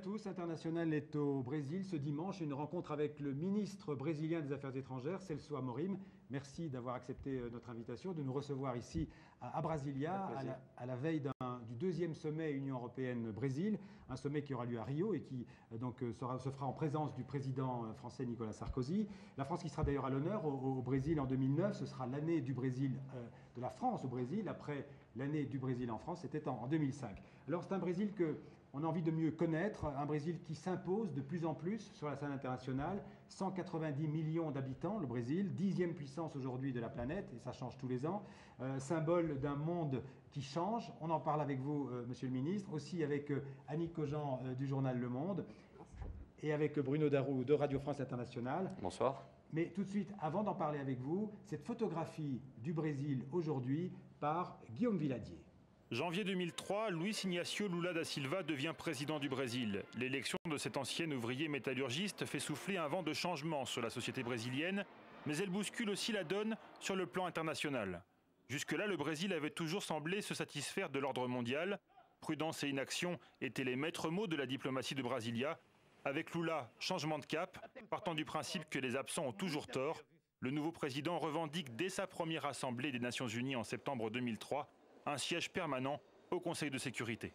à tous. International est au Brésil ce dimanche. Une rencontre avec le ministre brésilien des Affaires étrangères, Celso Amorim. Merci d'avoir accepté notre invitation, de nous recevoir ici à Brasilia, à la veille du deuxième sommet Union européenne-Brésil, un sommet qui aura lieu à Rio et qui se fera en présence du président français Nicolas Sarkozy. La France qui sera d'ailleurs à l'honneur au Brésil en 2009. Ce sera l'année du Brésil, de la France au Brésil, après l'année du Brésil en France, c'était en 2005. Alors c'est un Brésil qu'on a envie de mieux connaître, un Brésil qui s'impose de plus en plus sur la scène internationale. 190 millions d'habitants, le Brésil, 10e puissance aujourd'hui de la planète, et ça change tous les ans. Symbole d'un monde qui change. On en parle avec vous, Monsieur le Ministre, aussi avec Annick Cogent du journal Le Monde, et avec Bruno Darou de Radio France Internationale. Bonsoir. Mais tout de suite, avant d'en parler avec vous, cette photographie du Brésil aujourd'hui par Guillaume Villadier. Janvier 2003, Luiz Inácio Lula da Silva devient président du Brésil. L'élection de cet ancien ouvrier métallurgiste fait souffler un vent de changement sur la société brésilienne, mais elle bouscule aussi la donne sur le plan international. Jusque-là, le Brésil avait toujours semblé se satisfaire de l'ordre mondial. Prudence et inaction étaient les maîtres mots de la diplomatie de Brasilia. Avec Lula, changement de cap, partant du principe que les absents ont toujours tort, le nouveau président revendique dès sa première assemblée des Nations Unies en septembre 2003 un siège permanent au Conseil de sécurité.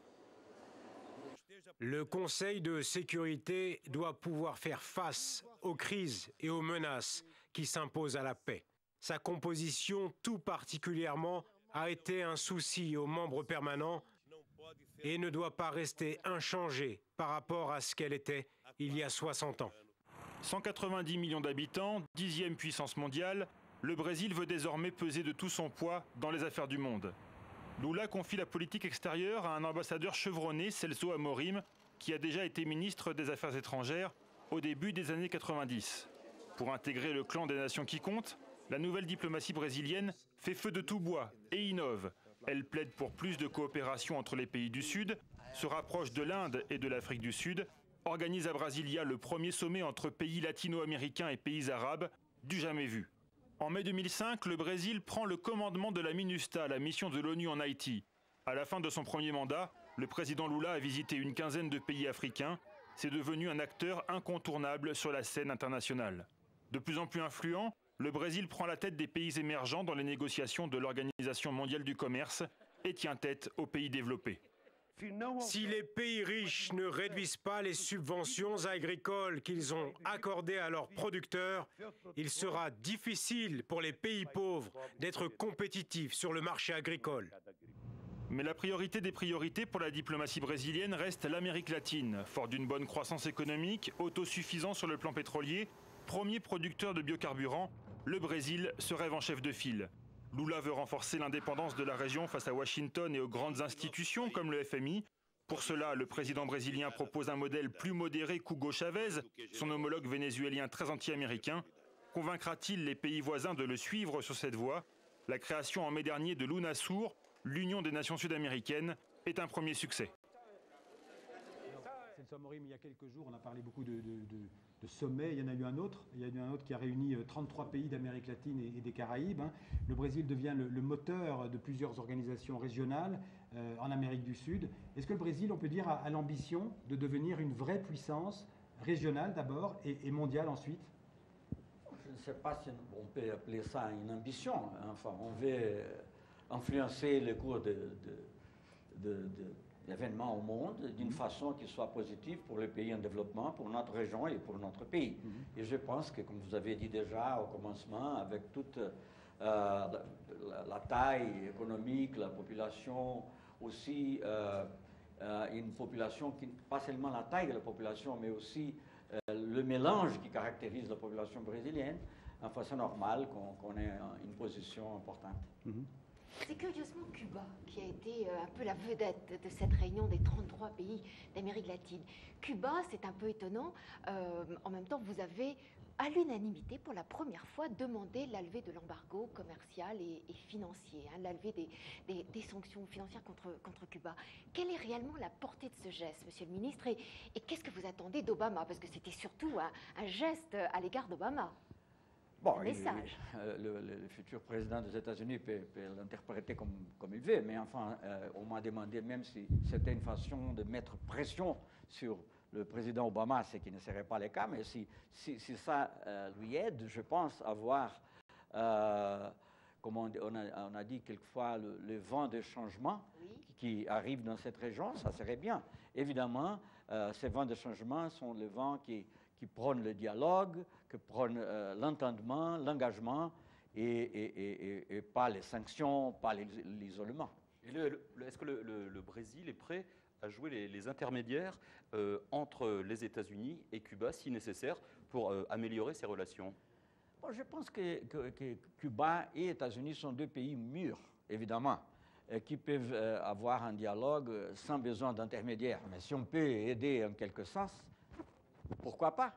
Le Conseil de sécurité doit pouvoir faire face aux crises et aux menaces qui s'imposent à la paix. Sa composition, tout particulièrement, a été un souci aux membres permanents et ne doit pas rester inchangée par rapport à ce qu'elle était il y a 60 ans. 190 millions d'habitants, 10e puissance mondiale, le Brésil veut désormais peser de tout son poids dans les affaires du monde. Lula confie la politique extérieure à un ambassadeur chevronné, Celso Amorim, qui a déjà été ministre des Affaires étrangères au début des années 90. Pour intégrer le clan des nations qui comptent, la nouvelle diplomatie brésilienne fait feu de tout bois et innove. Elle plaide pour plus de coopération entre les pays du Sud, se rapproche de l'Inde et de l'Afrique du Sud, organise à Brasilia le premier sommet entre pays latino-américains et pays arabes, du jamais vu. En mai 2005, le Brésil prend le commandement de la MINUSTAH, la mission de l'ONU en Haïti. À la fin de son premier mandat, le président Lula a visité une quinzaine de pays africains. C'est devenu un acteur incontournable sur la scène internationale. De plus en plus influent, le Brésil prend la tête des pays émergents dans les négociations de l'Organisation mondiale du commerce et tient tête aux pays développés. Si les pays riches ne réduisent pas les subventions agricoles qu'ils ont accordées à leurs producteurs, il sera difficile pour les pays pauvres d'être compétitifs sur le marché agricole. Mais la priorité des priorités pour la diplomatie brésilienne reste l'Amérique latine. Fort d'une bonne croissance économique, autosuffisant sur le plan pétrolier, premier producteur de biocarburants, le Brésil se rêve en chef de file. Lula veut renforcer l'indépendance de la région face à Washington et aux grandes institutions comme le FMI. Pour cela, le président brésilien propose un modèle plus modéré qu'Hugo Chavez, son homologue vénézuélien très anti-américain. Convaincra-t-il les pays voisins de le suivre sur cette voie? La création en mai dernier de l'UNASUR, l'Union des Nations Sud-Américaines, est un premier succès. Celso Amorim, il y a quelques jours, on a parlé beaucoup de sommets. Il y en a eu un autre. Il y a eu un autre qui a réuni 33 pays d'Amérique latine et des Caraïbes. Le Brésil devient le moteur de plusieurs organisations régionales en Amérique du Sud. Est-ce que le Brésil, on peut dire, a l'ambition de devenir une vraie puissance régionale d'abord et mondiale ensuite? Je ne sais pas si on peut appeler ça une ambition. Enfin, on veut influencer le cours d'événements au monde d'une façon qui soit positive pour les pays en développement, pour notre région et pour notre pays. Et je pense que, comme vous avez dit déjà au commencement, avec toute la taille économique, la population aussi, une population qui, pas seulement la taille de la population, mais aussi le mélange qui caractérise la population brésilienne, enfin c'est normal qu'on ait une position importante. C'est curieusement Cuba qui a été un peu la vedette de cette réunion des 33 pays d'Amérique latine. Cuba, c'est un peu étonnant. En même temps, vous avez, à l'unanimité, pour la première fois, demandé la levée de l'embargo commercial et financier, la levée des sanctions financières contre Cuba. Quelle est réellement la portée de ce geste, Monsieur le Ministre, et qu'est-ce que vous attendez d'Obama? Parce que c'était surtout un geste à l'égard d'Obama. Bon, message. Le futur président des États-Unis peut l'interpréter comme il veut, mais enfin, on m'a demandé même si c'était une façon de mettre pression sur le président Obama, c'est qu'il ne serait pas le cas, mais si ça lui aide, je pense, à voir, comme on a dit quelquefois, le vent de changement qui arrive dans cette région, ça serait bien. Évidemment, ces vents de changement sont les vents qui prônent le dialogue, qui prônent l'entendement, l'engagement, et pas les sanctions, pas l'isolement. Est-ce que le Brésil est prêt à jouer les intermédiaires entre les États-Unis et Cuba, si nécessaire, pour améliorer ces relations? Bon, je pense que Cuba et États-Unis sont deux pays mûrs, évidemment, qui peuvent avoir un dialogue sans besoin d'intermédiaires. Mais si on peut aider en quelque sens, pourquoi pas?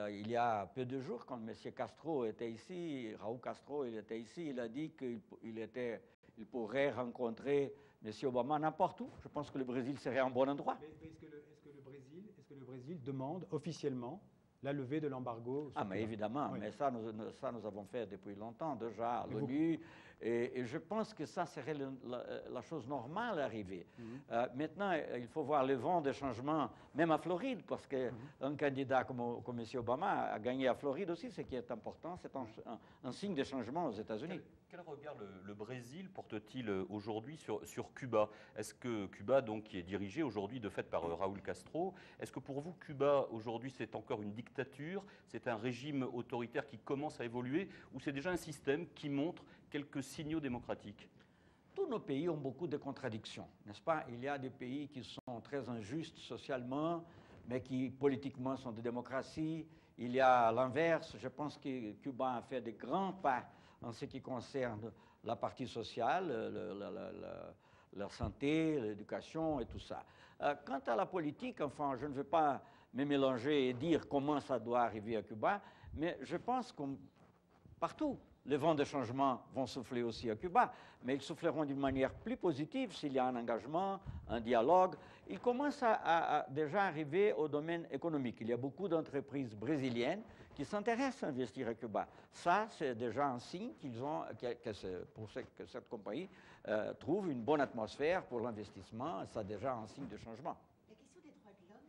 Il y a peu de jours, quand M. Castro était ici, Raúl Castro était ici, il a dit qu'il pourrait rencontrer M. Obama n'importe où. Je pense que le Brésil serait un bon endroit. Mais est-ce que le Brésil demande officiellement la levée de l'embargo? Ah, mais évidemment, oui. Mais ça, nous avons fait depuis longtemps déjà à l'ONU, et je pense que ça serait la chose normale à arriver. Maintenant, il faut voir le vent de changement, même à Floride, parce qu'un candidat comme M. Obama a gagné à Floride aussi, ce qui est important, c'est un signe de changement aux États-Unis. Quel regard le Brésil porte-t-il aujourd'hui sur Cuba? Est-ce que Cuba, donc, qui est dirigé aujourd'hui de fait par Raúl Castro, est-ce que pour vous, Cuba, aujourd'hui, c'est encore une dictature, c'est un régime autoritaire qui commence à évoluer, ou c'est déjà un système qui montre quelques signaux démocratiques? Tous nos pays ont beaucoup de contradictions, n'est-ce pas? Il y a des pays qui sont très injustes socialement, mais qui politiquement sont des démocraties. Il y a l'inverse. Je pense que Cuba a fait de grands pas en ce qui concerne la partie sociale, la santé, l'éducation et tout ça. Quant à la politique, enfin, je ne veux pas me mélanger et dire comment ça doit arriver à Cuba, mais je pense que partout, les vents de changement vont souffler aussi à Cuba, mais ils souffleront d'une manière plus positive s'il y a un engagement, un dialogue. Ils commencent à déjà arriver au domaine économique. Il y a beaucoup d'entreprises brésiliennes qui s'intéressent à investir à Cuba. Ça, c'est déjà un signe que cette compagnie trouve une bonne atmosphère pour l'investissement. C'est déjà un signe de changement. La question des droits de l'homme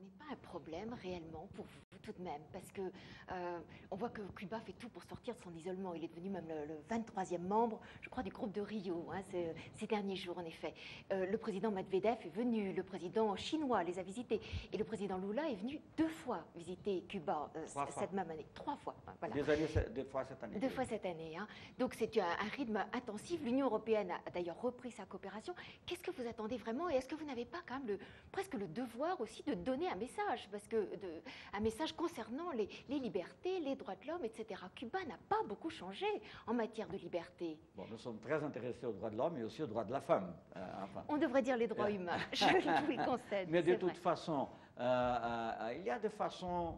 n'est pas un problème réellement pour vous tout de même, parce que on voit que Cuba fait tout pour sortir de son isolement. Il est devenu même le 23e membre, je crois, du groupe de Rio, ces derniers jours, en effet. Le président Medvedev est venu, le président chinois les a visités, et le président Lula est venu 2 fois visiter Cuba cette même année. 3 fois. Voilà. 2 fois cette année. 2 fois cette année. Donc c'est un rythme intensif. L'Union européenne a d'ailleurs repris sa coopération. Qu'est-ce que vous attendez vraiment, et est-ce que vous n'avez pas quand même presque le devoir aussi de donner un message, parce que un message concernant les libertés, les droits de l'homme, etc. Cuba n'a pas beaucoup changé en matière de liberté. Bon, nous sommes très intéressés aux droits de l'homme et aussi aux droits de la femme. Enfin. On devrait dire les droits humains, je vous le concède. Mais de toute façon, il y a des façons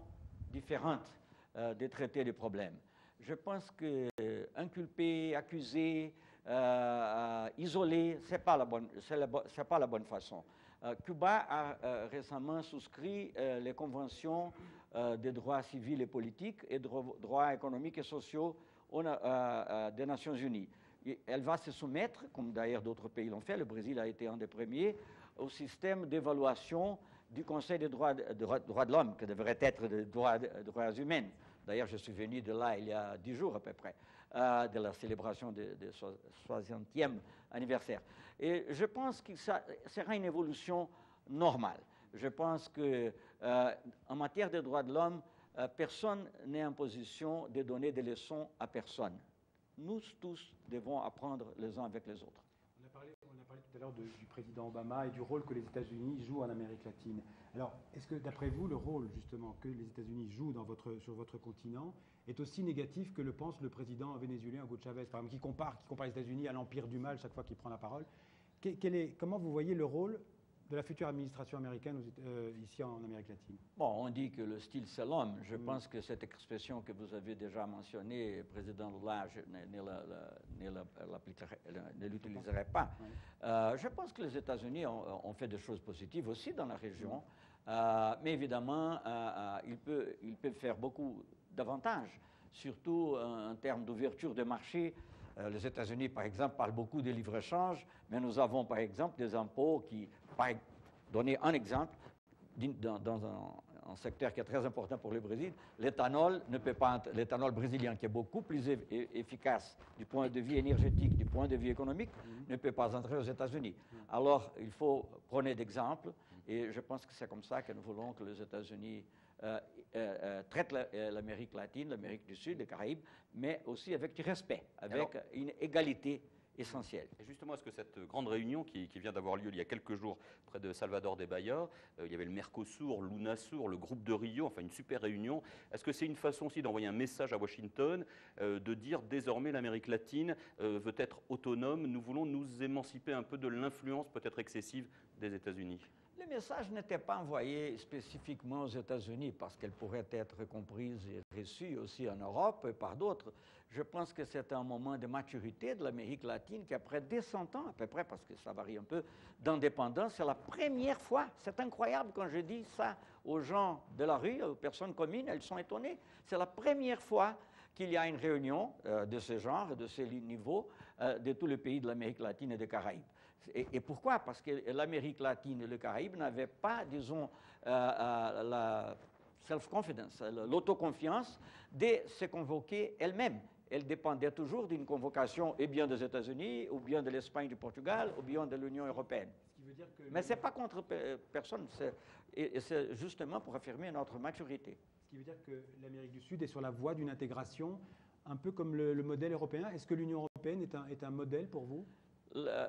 différentes de traiter les problèmes. Je pense qu'inculper, accuser, isoler, ce n'est pas la bonne façon. Cuba a récemment souscrit les conventions des droits civils et politiques et droits économiques et sociaux des Nations Unies. Elle va se soumettre, comme d'ailleurs d'autres pays l'ont fait, le Brésil a été un des premiers, au système d'évaluation du Conseil des droits de l'homme, qui devrait être des droits humains. D'ailleurs, je suis venu de là il y a 10 jours à peu près, de la célébration du 60e anniversaire. Et je pense que ça sera une évolution normale. Je pense qu'en matière de droits de l'homme, personne n'est en position de donner des leçons à personne. Nous tous devons apprendre les uns avec les autres. On a parlé tout à l'heure du président Obama et du rôle que les États-Unis jouent en Amérique latine. Alors, est-ce que, d'après vous, le rôle, justement, que les États-Unis jouent sur votre continent est aussi négatif que le pense le président vénézuélien Hugo Chavez, par exemple, qui compare les États-Unis à l'empire du mal chaque fois qu'il prend la parole? Comment vous voyez le rôle de la future administration américaine ici en Amérique latine? Bon, on dit que le style c'est l'homme. Je pense que cette expression que vous avez déjà mentionnée, le président Lula ne l'utiliserait pas. Je pense que les États-Unis ont fait des choses positives aussi dans la région, mais évidemment, ils peuvent faire beaucoup davantage, surtout en termes d'ouverture de marché. Les États-Unis, par exemple, parlent beaucoup de libre-échange, mais nous avons, par exemple, des impôts qui, donner un exemple, dans un secteur qui est très important pour le Brésil, l'éthanol ne peut pas, l'éthanol brésilien qui est beaucoup plus efficace du point de vue énergétique, du point de vue économique, ne peut pas entrer aux États-Unis. Alors, il faut prendre d'exemple, et je pense que c'est comme ça que nous voulons que les États-Unis traitent l'Amérique latine, l'Amérique du Sud, les Caraïbes, mais aussi avec du respect, avec une égalité essentielle. Et justement, est-ce que cette grande réunion qui vient d'avoir lieu il y a quelques jours près de Salvador de Bahia, il y avait le Mercosur, l'UNASUR, le groupe de Rio, enfin une super réunion, est-ce que c'est une façon aussi d'envoyer un message à Washington, de dire désormais l'Amérique latine veut être autonome, nous voulons nous émanciper un peu de l'influence peut-être excessive des États-Unis? Le message n'était pas envoyé spécifiquement aux États-Unis parce qu'elle pourrait être comprise et reçue aussi en Europe et par d'autres. Je pense que c'est un moment de maturité de l'Amérique latine qui, après 200 ans à peu près, parce que ça varie un peu, d'indépendance, c'est la première fois. C'est incroyable quand je dis ça aux gens de la rue, aux personnes communes, elles sont étonnées. C'est la première fois qu'il y a une réunion de ce genre, de ce niveau, de tous les pays de l'Amérique latine et des Caraïbes. Et pourquoi? Parce que l'Amérique latine et le Caraïbe n'avaient pas, disons, la self-confidence, l'autoconfiance de se convoquer elles-mêmes. Elles dépendaient toujours d'une convocation, et bien des États-Unis, ou bien de l'Espagne, du Portugal, ou bien de l'Union européenne. Mais ce n'est pas contre personne, c'est justement pour affirmer notre maturité. Ce qui veut dire que l'Amérique du Sud est sur la voie d'une intégration, un peu comme le modèle européen. Est-ce que l'Union européenne est un modèle pour vous?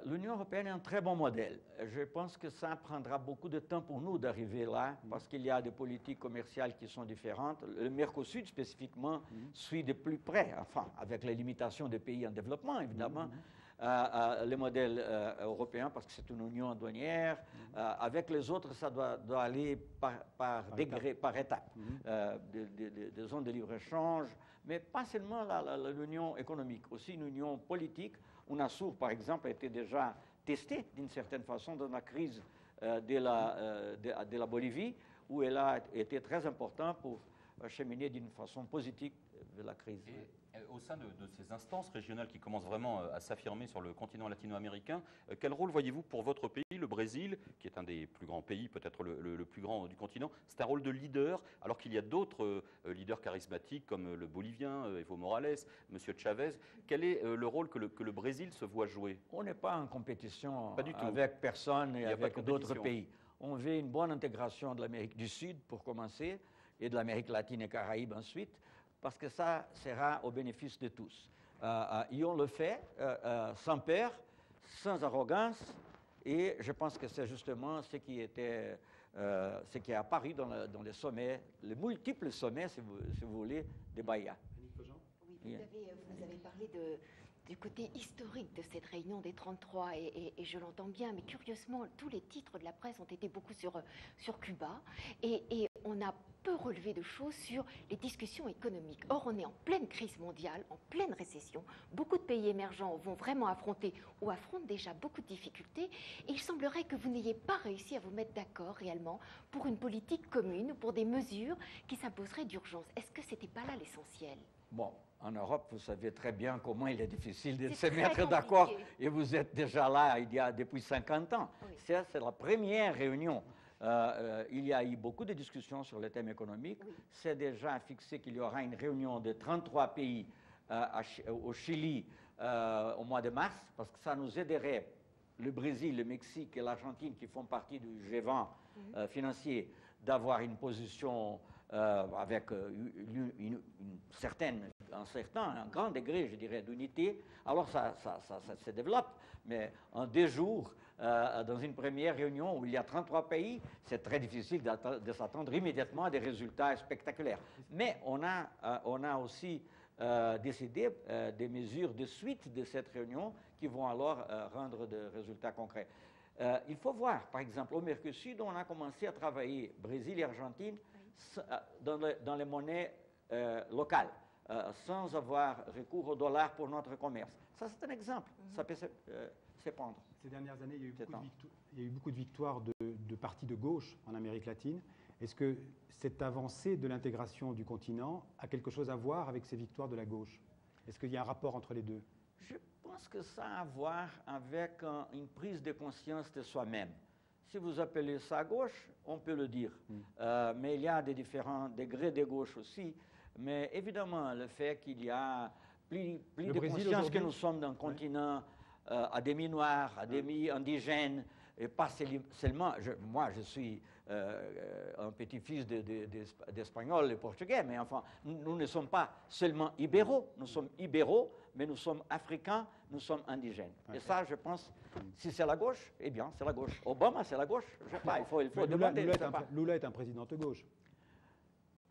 L'Union européenne est un très bon modèle. Je pense que ça prendra beaucoup de temps pour nous d'arriver là, parce qu'il y a des politiques commerciales qui sont différentes. Le Mercosur, spécifiquement, suit de plus près, enfin, avec les limitations des pays en développement, évidemment, le modèle européen, parce que c'est une union douanière. Avec les autres, ça doit aller par degré, par étapes, des zones de libre-échange, mais pas seulement l'union économique, aussi une union politique. UNASUR, par exemple, a été déjà testée d'une certaine façon dans la crise de la Bolivie, où elle a été très importante pour cheminer d'une façon positive vers la crise. Et au sein de ces instances régionales qui commencent vraiment à s'affirmer sur le continent latino-américain, quel rôle voyez-vous pour votre pays, le Brésil, qui est un des plus grands pays, peut-être le plus grand du continent? C'est un rôle de leader, alors qu'il y a d'autres leaders charismatiques comme le Bolivien, Evo Morales, M. Chavez. Quel est le rôle que le Brésil se voit jouer? On n'est pas en compétition Pas du tout. avec personne et avec d'autres compétition. pays. On veut une bonne intégration de l'Amérique du Sud pour commencer, et de l'Amérique latine et Caraïbes ensuite, parce que ça sera au bénéfice de tous. Et on le fait sans peur, sans arrogance, et je pense que c'est justement ce qui est apparu dans les sommets, les multiples sommets, si vous voulez, de Bahia. Oui, vous avez parlé du côté historique de cette réunion des 33, et je l'entends bien, mais curieusement, tous les titres de la presse ont été beaucoup sur Cuba, et on a peu relevé de choses sur les discussions économiques. Or, on est en pleine crise mondiale, en pleine récession. Beaucoup de pays émergents vont vraiment affronter ou affrontent déjà beaucoup de difficultés, et il semblerait que vous n'ayez pas réussi à vous mettre d'accord réellement pour une politique commune ou pour des mesures qui s'imposeraient d'urgence. Est-ce que ce n'était pas là l'essentiel? Bon, en Europe, vous savez très bien comment il est difficile de se C'est très mettre d'accord, compliqué. et vous êtes déjà là depuis 50 ans. Oui. C'est la première réunion. Il y a eu beaucoup de discussions sur le thème économique. Oui. C'est déjà fixé qu'il y aura une réunion de 33 pays au Chili au mois de mars, parce que ça nous aiderait, le Brésil, le Mexique et l'Argentine, qui font partie du G20 financier, d'avoir une position avec un grand degré, je dirais, d'unité. Alors ça se développe, mais en 2 jours, dans une première réunion où il y a 33 pays, c'est très difficile de s'attendre immédiatement à des résultats spectaculaires. Mais on a aussi décidé des mesures de suite de cette réunion qui vont alors rendre des résultats concrets. Il faut voir, par exemple, au Mercosur, on a commencé à travailler, Brésil et Argentine, dans les monnaies locales, sans avoir recours au dollar pour notre commerce. Ça, c'est un exemple. Ça peut s'épandre. Ces dernières années, il y a eu beaucoup de victoires de partis de gauche en Amérique latine. Est-ce que cette avancée de l'intégration du continent a quelque chose à voir avec ces victoires de la gauche? Est-ce qu'il y a un rapport entre les deux? Je pense que ça a à voir avec une prise de conscience de soi-même. si vous appelez ça gauche, on peut le dire. Mais il y a des différents degrés de gauche aussi. Mais évidemment, le fait qu'il y a plus de conscience que nous sommes d'un continent à demi noir, à demi indigène, et pas seulement, moi je suis un petit-fils d'Espagnols et Portugais, mais enfin, nous ne sommes pas seulement ibéraux, nous sommes ibéraux, mais nous sommes africains, nous sommes indigènes. Et ça, je pense, si c'est la gauche, eh bien, c'est la gauche. Obama, c'est la gauche, je ne sais pas, il faut demander. Lula est un président de gauche.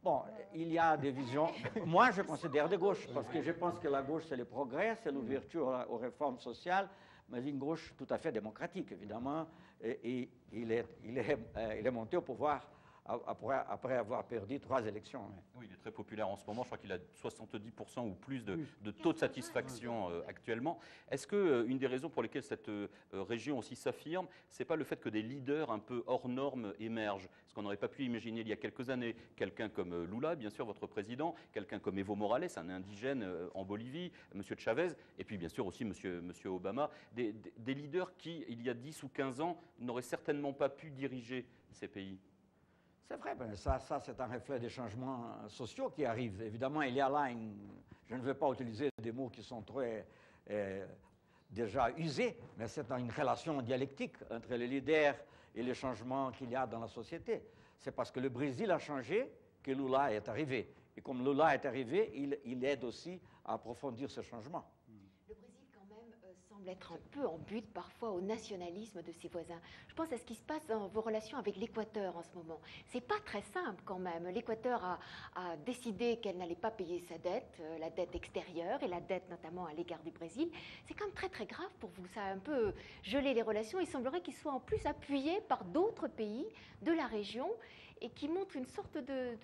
Bon, il y a des visions. Moi, je considère de gauche, parce que je pense que la gauche, c'est le progrès, c'est l'ouverture aux réformes sociales, mais une gauche tout à fait démocratique, évidemment. Et il est monté au pouvoir après avoir perdu 3 élections. Oui, il est très populaire en ce moment. Je crois qu'il a 70% ou plus de taux de satisfaction actuellement. Est-ce qu'une des raisons pour lesquelles cette région aussi s'affirme, c'est pas le fait que des leaders un peu hors normes émergent? Ce qu'on n'aurait pas pu imaginer il y a quelques années. Quelqu'un comme Lula, bien sûr, votre président, quelqu'un comme Evo Morales, un indigène en Bolivie, M. Chavez, et puis bien sûr aussi M. Obama, des leaders qui, il y a 10 ou 15 ans, n'auraient certainement pas pu diriger ces pays. C'est vrai, ben ça c'est un reflet des changements sociaux qui arrivent. Évidemment, il y a là je ne veux pas utiliser des mots qui sont très déjà usés, mais c'est une relation dialectique entre les leaders et les changements qu'il y a dans la société. C'est parce que le Brésil a changé que Lula est arrivé. Et comme Lula est arrivé, il aide aussi à approfondir ce changement. Le Brésil, quand même, semble être un peu en butte parfois au nationalisme de ses voisins. Je pense à ce qui se passe dans vos relations avec l'Équateur en ce moment. C'est pas très simple quand même. L'Équateur a décidé qu'elle n'allait pas payer sa dette, la dette extérieure et la dette notamment à l'égard du Brésil. C'est quand même très très grave pour vous. Ça a un peu gelé les relations. Il semblerait qu'il soit en plus appuyé par d'autres pays de la région et qui montre une sorte de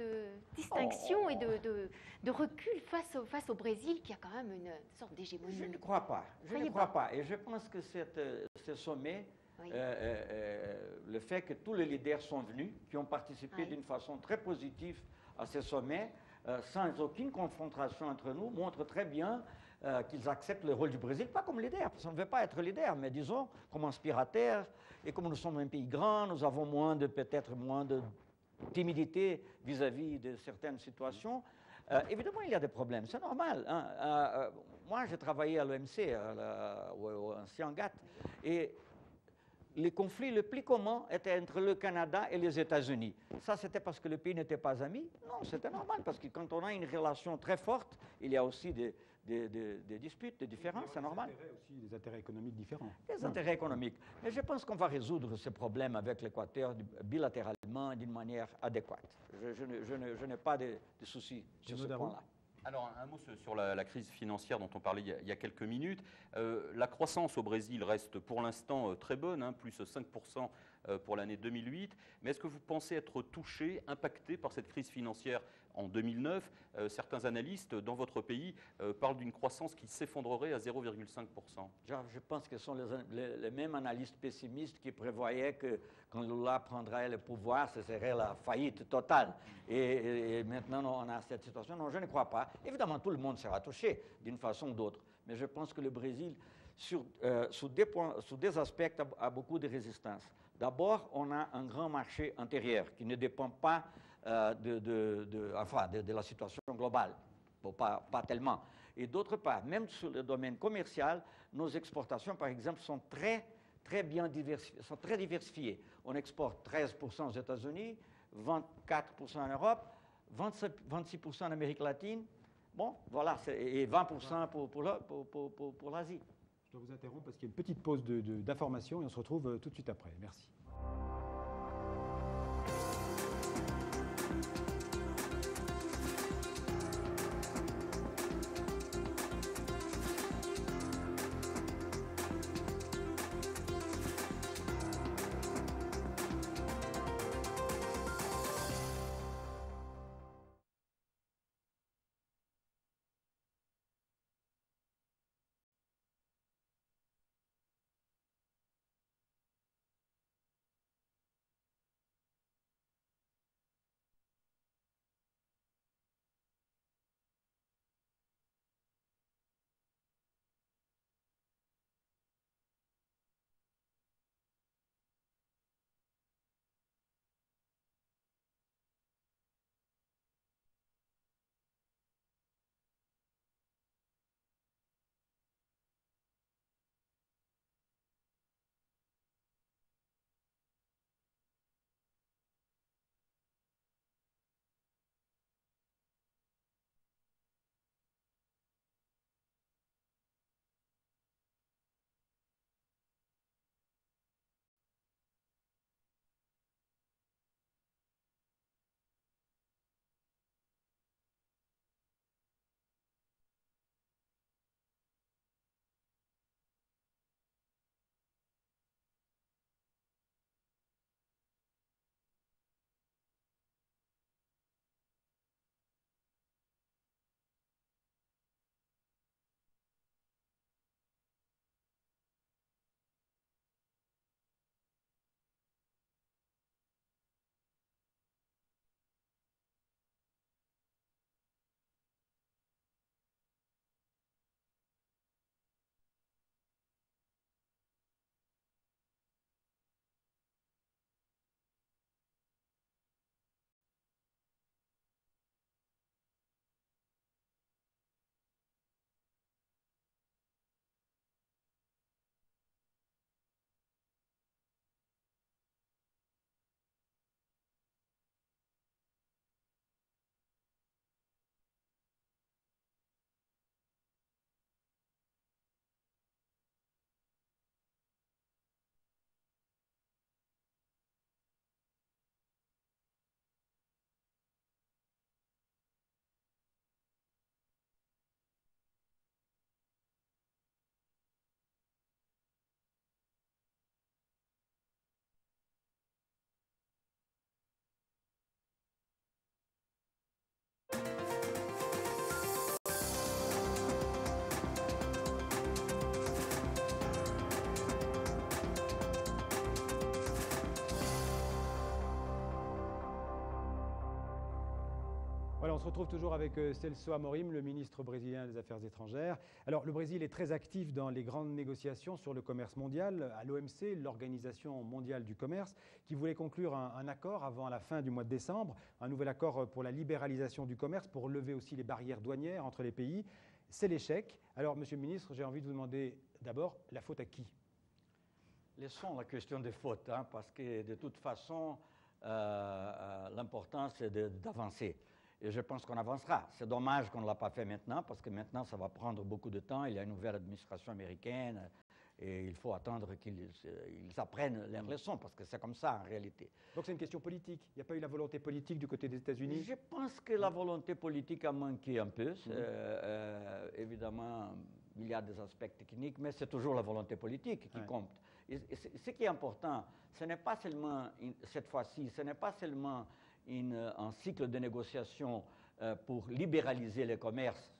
distinction et de recul face au Brésil, qui a quand même une sorte d'hégémonie. Je ne crois pas. Je ne crois pas. Et je pense que ce sommet, oui, le fait que tous les leaders sont venus, qui ont participé d'une façon très positive à ce sommet, sans aucune confrontation entre nous, montre très bien qu'ils acceptent le rôle du Brésil, pas comme leader, parce qu'on ne veut pas être leader, mais disons comme inspirateur. Et comme nous sommes un pays grand, nous avons peut-être moins de timidité vis-à-vis de certaines situations. Évidemment, il y a des problèmes, c'est normal. Hein. Moi, j'ai travaillé à l'OMC, au ancien GATT, et les conflits les plus communs étaient entre le Canada et les États-Unis. Ça, c'était parce que le pays n'était pas amis? Non, c'était normal, parce que quand on a une relation très forte, il y a aussi des disputes, des différences, c'est normal. Des intérêts économiques différents. Des intérêts économiques. Mais je pense qu'on va résoudre ce problème avec l'Équateur bilatéralement d'une manière adéquate. Je n'ai pas de soucis sur ce point-là. Alors, un mot sur la crise financière dont on parlait il y a quelques minutes. La croissance au Brésil reste pour l'instant très bonne, hein, plus 5% pour l'année 2008. Mais est-ce que vous pensez être touché, impacté par cette crise financière en 2009 ? Certains analystes dans votre pays parlent d'une croissance qui s'effondrerait à 0,5%. Je pense que ce sont les mêmes analystes pessimistes qui prévoyaient que quand Lula prendrait le pouvoir, ce serait la faillite totale. Et maintenant, on a cette situation. Non, je ne crois pas. Évidemment, tout le monde sera touché d'une façon ou d'autre. Mais je pense que le Brésil, sous des aspects, a beaucoup de résistance. D'abord, on a un grand marché intérieur qui ne dépend pas de la situation globale. Bon, pas tellement. Et d'autre part, même sur le domaine commercial, nos exportations, par exemple, sont très bien diversifiées. On exporte 13% aux États-Unis, 24% en Europe, 26% en Amérique latine. Bon, voilà, et 20% pour l'Asie. Je dois vous interrompre parce qu'il y a une petite pause d'information et on se retrouve tout de suite après. Merci. Voilà, on se retrouve toujours avec Celso Amorim, le ministre brésilien des Affaires étrangères. Alors, le Brésil est très actif dans les grandes négociations sur le commerce mondial, à l'OMC, l'Organisation mondiale du commerce, qui voulait conclure un accord avant la fin du mois de décembre, un nouvel accord pour la libéralisation du commerce, pour lever aussi les barrières douanières entre les pays. C'est l'échec. Alors, Monsieur le ministre, j'ai envie de vous demander d'abord, la faute à qui? Laissons la question des fautes, hein, parce que de toute façon, l'important c'est d'avancer. Et je pense qu'on avancera. C'est dommage qu'on ne l'a pas fait maintenant, parce que maintenant, ça va prendre beaucoup de temps. Il y a une nouvelle administration américaine et il faut attendre qu'ils apprennent leurs leçons, parce que c'est comme ça en réalité. Donc c'est une question politique. Il n'y a pas eu la volonté politique du côté des États-Unis? Je pense que la volonté politique a manqué un peu. Évidemment, il y a des aspects techniques, mais c'est toujours la volonté politique qui compte. Et ce qui est important, ce n'est pas seulement, cette fois-ci, ce n'est pas seulement un cycle de négociation pour libéraliser le commerce,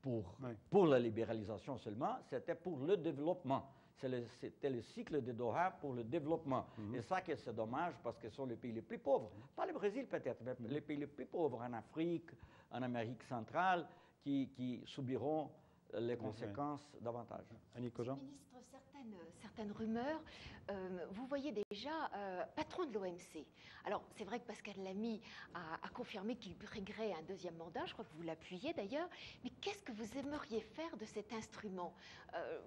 pour la libéralisation seulement, c'était pour le développement. C'était le cycle de Doha pour le développement. Et ça, c'est dommage parce que ce sont les pays les plus pauvres. Pas le Brésil peut-être, mais les pays les plus pauvres en Afrique, en Amérique centrale, qui subiront les conséquences davantage. Annick Cogent. Ministre, certaines rumeurs, vous voyez déjà patron de l'OMC. Alors, c'est vrai que Pascal Lamy a confirmé qu'il briguerait un deuxième mandat, je crois que vous l'appuyez d'ailleurs, mais qu'est-ce que vous aimeriez faire de cet instrument?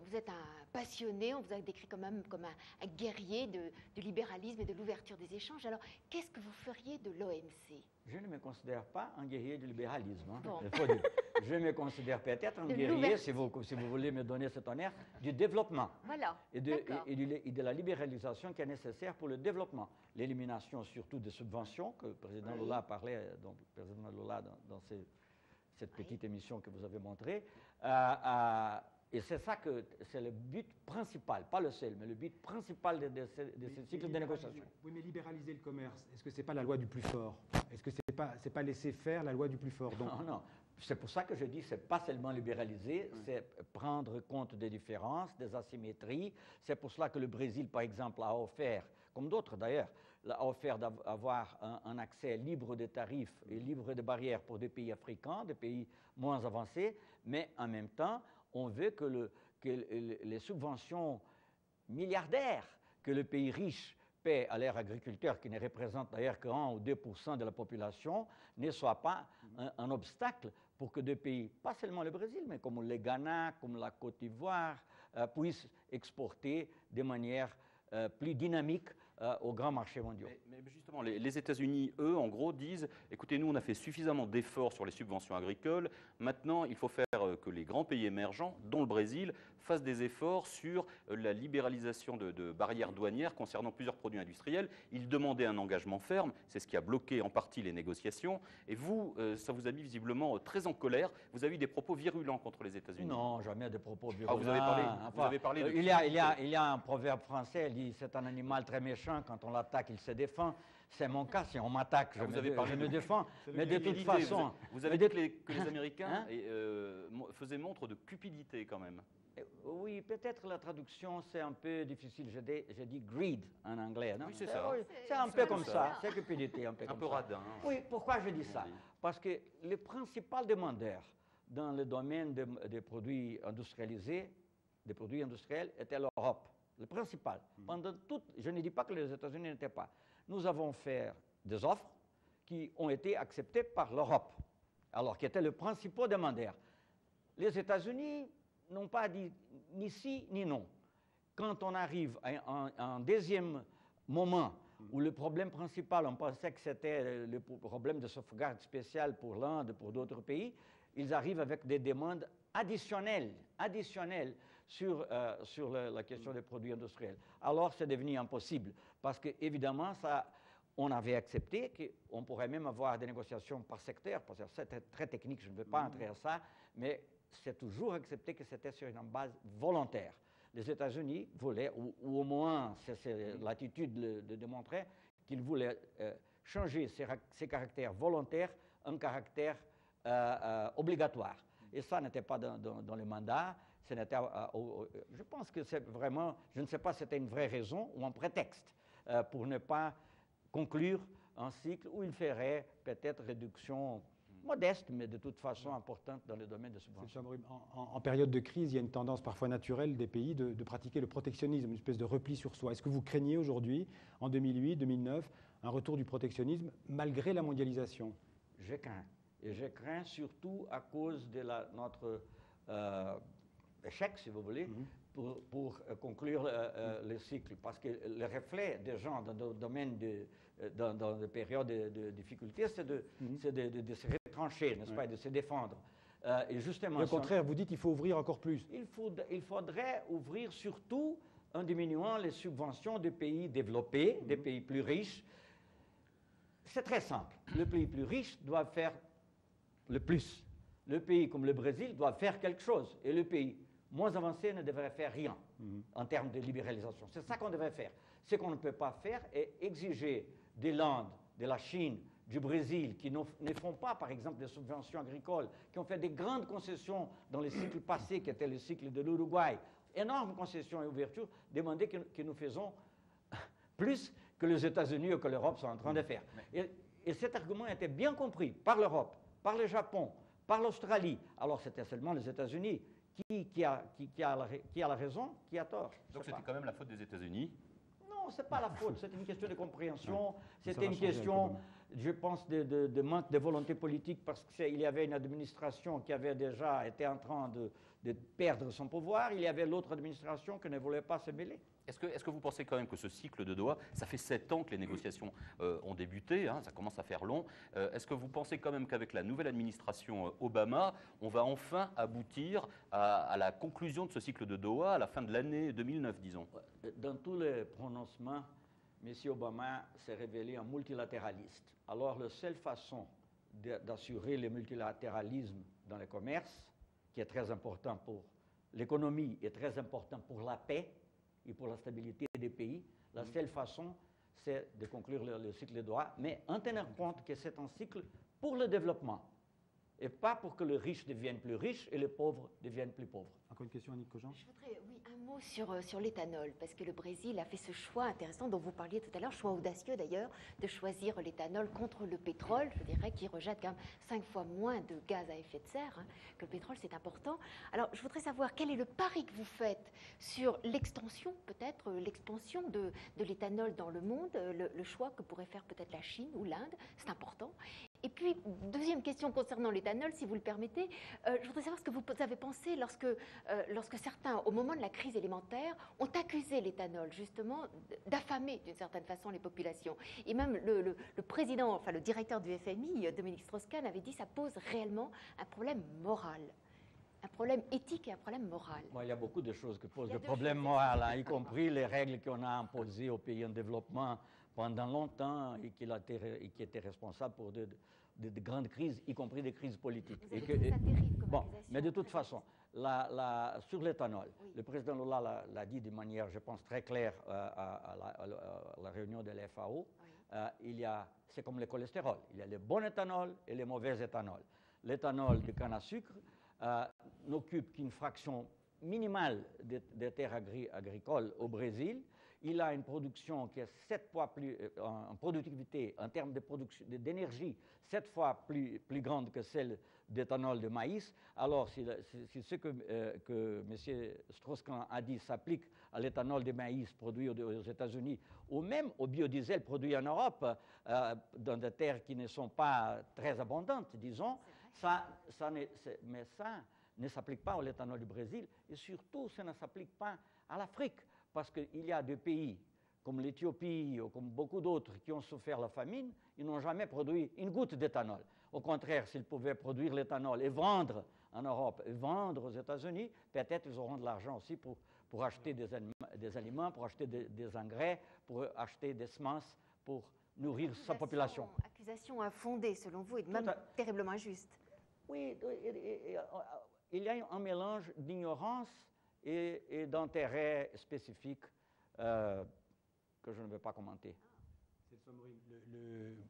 Vous êtes un passionné, on vous a décrit quand même comme un guerrier de libéralisme et de l'ouverture des échanges, alors qu'est-ce que vous feriez de l'OMC? Je ne me considère pas un guerrier du libéralisme. Hein. Bon. Il faut dire. Je me considère peut-être un guerrier, si vous voulez me donner cet honneur, du développement. Voilà. Et de la libéralisation qui est nécessaire pour le développement. L'élimination surtout des subventions, que le président Lula parlait, dans cette petite émission que vous avez montrée. Et c'est ça que c'est le but principal, pas le seul, mais le but principal de ce cycle de négociation. Oui, mais libéraliser le commerce, est-ce que ce n'est pas la loi du plus fort? Est-ce que ce n'est pas laisser faire la loi du plus fort? Donc... Non, non. C'est pour ça que je dis que ce n'est pas seulement libéraliser, c'est prendre compte des différences, des asymétries. C'est pour cela que le Brésil, par exemple, a offert, comme d'autres d'ailleurs, a offert d'avoir un accès libre de tarifs et libre de barrières pour des pays africains, des pays moins avancés, mais en même temps, on veut que les subventions milliardaires que le pays riche paie à leurs agriculteurs, qui ne représentent d'ailleurs que 1 ou 2% de la population, ne soient pas un obstacle pour que des pays, pas seulement le Brésil, mais comme le Ghana, comme la Côte d'Ivoire, puissent exporter de manière plus dynamique aux grands marchés mondiaux. Mais justement, les États-Unis, eux, en gros, disent, écoutez, nous, on a fait suffisamment d'efforts sur les subventions agricoles, maintenant, il faut faire que les grands pays émergents, dont le Brésil, fassent des efforts sur la libéralisation de barrières douanières concernant plusieurs produits industriels. Ils demandaient un engagement ferme, c'est ce qui a bloqué en partie les négociations, et vous, ça vous a mis visiblement très en colère, vous avez eu des propos virulents contre les États-Unis. Non, jamais de propos virulents. Ah, vous avez parlé de... Il y a un proverbe français, il dit, c'est un animal très méchant, quand on l'attaque, il se défend. C'est mon cas, si on m'attaque, je me défends. Mais de toute façon... Vous avez dit que les Américains faisaient montre de cupidité quand même. Oui, peut-être la traduction, c'est un peu difficile. J'ai dit greed en anglais, non? Oui, c'est ça. C'est un peu comme ça, c'est cupidité, un peu comme ça. Un peu radin. Oui, pourquoi je dis ça? Parce que le principal demandeur dans le domaine des produits industrialisés, des produits industriels, était l'Europe. Le principal. Pendant toute, je ne dis pas que les États-Unis n'étaient pas. Nous avons fait des offres qui ont été acceptées par l'Europe, alors qui était le principal demandeur. Les États-Unis n'ont pas dit ni si ni non. Quand on arrive à un deuxième moment où le problème principal, on pensait que c'était le problème de sauvegarde spéciale pour l'Inde, pour d'autres pays, ils arrivent avec des demandes additionnelles sur la question des produits industriels. Alors, c'est devenu impossible, parce qu'évidemment, on avait accepté qu'on pourrait même avoir des négociations par secteur, parce que c'était très technique, je ne veux pas entrer à ça, mais c'est toujours accepté que c'était sur une base volontaire. Les États-Unis voulaient, ou au moins c'est l'attitude de démontrer, qu'ils voulaient changer ces caractères volontaires en caractère obligatoire. Et ça n'était pas dans le mandat. Je pense que c'est vraiment, je ne sais pas si c'était une vraie raison ou un prétexte pour ne pas conclure un cycle où il ferait peut-être réduction modeste, mais de toute façon importante dans le domaine des subventions. En période de crise, il y a une tendance parfois naturelle des pays de pratiquer le protectionnisme, une espèce de repli sur soi. Est-ce que vous craignez aujourd'hui, en 2008, 2009, un retour du protectionnisme malgré la mondialisation? Je crains. Et je crains surtout à cause de notre échec, si vous voulez, pour conclure le cycle. Parce que le reflet des gens dans le domaine dans des périodes de difficulté, c'est de se retrancher, n'est-ce pas, et de se défendre. Et justement, au contraire, vous dites qu'il faut ouvrir encore plus. Il faudrait ouvrir surtout en diminuant les subventions des pays développés, des pays plus riches. C'est très simple. Le pays plus riche doit faire le plus. Le pays comme le Brésil doit faire quelque chose. Et le pays moins avancé ne devrait faire rien en termes de libéralisation. C'est ça qu'on devrait faire. Ce qu'on ne peut pas faire est exiger de l'Inde, de la Chine, du Brésil, qui ne font pas, par exemple, des subventions agricoles, qui ont fait des grandes concessions dans le cycle passé, qui était le cycle de l'Uruguay, énormes concessions et ouvertures, demander que nous faisons plus que les États-Unis ou que l'Europe sont en train de faire. Et cet argument était bien compris par l'Europe, par le Japon, par l'Australie. Alors c'était seulement les États-Unis qui a la raison, qui a tort. Donc c'était quand même la faute des États-Unis? Non, ce n'est pas la faute, c'est une question de compréhension, c'était une question, je pense, de manque de volonté politique, parce qu'il y avait une administration qui avait déjà été en train de perdre son pouvoir, il y avait l'autre administration qui ne voulait pas se mêler. Est-ce que vous pensez quand même que ce cycle de Doha, ça fait 7 ans que les négociations ont débuté, hein, ça commence à faire long, est-ce que vous pensez quand même qu'avec la nouvelle administration Obama, on va enfin aboutir à la conclusion de ce cycle de Doha à la fin de l'année 2009, disons? Dans tous les prononcements, M. Obama s'est révélé un multilatéraliste. Alors la seule façon d'assurer le multilatéralisme dans le commerce, qui est très important pour l'économie et très important pour la paix, et pour la stabilité des pays, la seule façon, c'est de conclure le cycle de Doha, mais en tenant compte que c'est un cycle pour le développement, et pas pour que les riches deviennent plus riches et les pauvres deviennent plus pauvres. Encore une question, Annick Cogent? Je voudrais, oui, un mot sur l'éthanol, parce que le Brésil a fait ce choix intéressant dont vous parliez tout à l'heure, choix audacieux d'ailleurs, de choisir l'éthanol contre le pétrole, je dirais, qui rejette quand même 5 fois moins de gaz à effet de serre, hein, que le pétrole, c'est important. Alors, je voudrais savoir quel est le pari que vous faites sur l'extension, peut-être, l'expansion de l'éthanol dans le monde, le choix que pourrait faire peut-être la Chine ou l'Inde, c'est important. Et puis, deuxième question concernant l'éthanol, si vous le permettez, je voudrais savoir ce que vous avez pensé lorsque certains, au moment de la crise élémentaire, ont accusé l'éthanol, justement, d'affamer d'une certaine façon les populations. Et même le président, enfin le directeur du FMI, Dominique Strauss-Kahn, avait dit que ça pose réellement un problème moral. Un problème éthique et un problème moral. Bon, il y a beaucoup de choses qui posent des problèmes moraux, hein, y compris les règles qu'on a imposées aux pays en développement pendant longtemps et qui étaient responsables pour de grandes crises, y compris des crises politiques. Bon, mais de toute façon, sur l'éthanol, oui. Le président Lula l'a dit de manière, je pense, très claire à la réunion de la FAO. Oui. C'est comme le cholestérol. Il y a le bon éthanol et le mauvais éthanol. L'éthanol de canne à sucre n'occupe qu'une fraction minimale des terres agricoles au Brésil. Il a une production qui est 7 fois plus, en productivité, en termes de production d'énergie, 7 fois plus grande que celle d'éthanol de maïs. Alors, si ce que M. Strauss-Kahn a dit s'applique à l'éthanol de maïs produit aux États-Unis, ou même au biodiesel produit en Europe, dans des terres qui ne sont pas très abondantes, disons, ça ne s'applique pas à l'éthanol du Brésil, et surtout, ça ne s'applique pas à l'Afrique. Parce qu'il y a des pays comme l'Éthiopie ou comme beaucoup d'autres qui ont souffert la famine, ils n'ont jamais produit une goutte d'éthanol. Au contraire, s'ils pouvaient produire l'éthanol et vendre en Europe et vendre aux États-Unis, peut-être ils auront de l'argent aussi pour acheter des aliments, pour acheter des engrais, pour acheter des semences, pour nourrir sa population. Accusation infondée, selon vous, et même terriblement injuste. Oui, il y a un mélange d'ignorance et d'intérêts spécifiques que je ne vais pas commenter.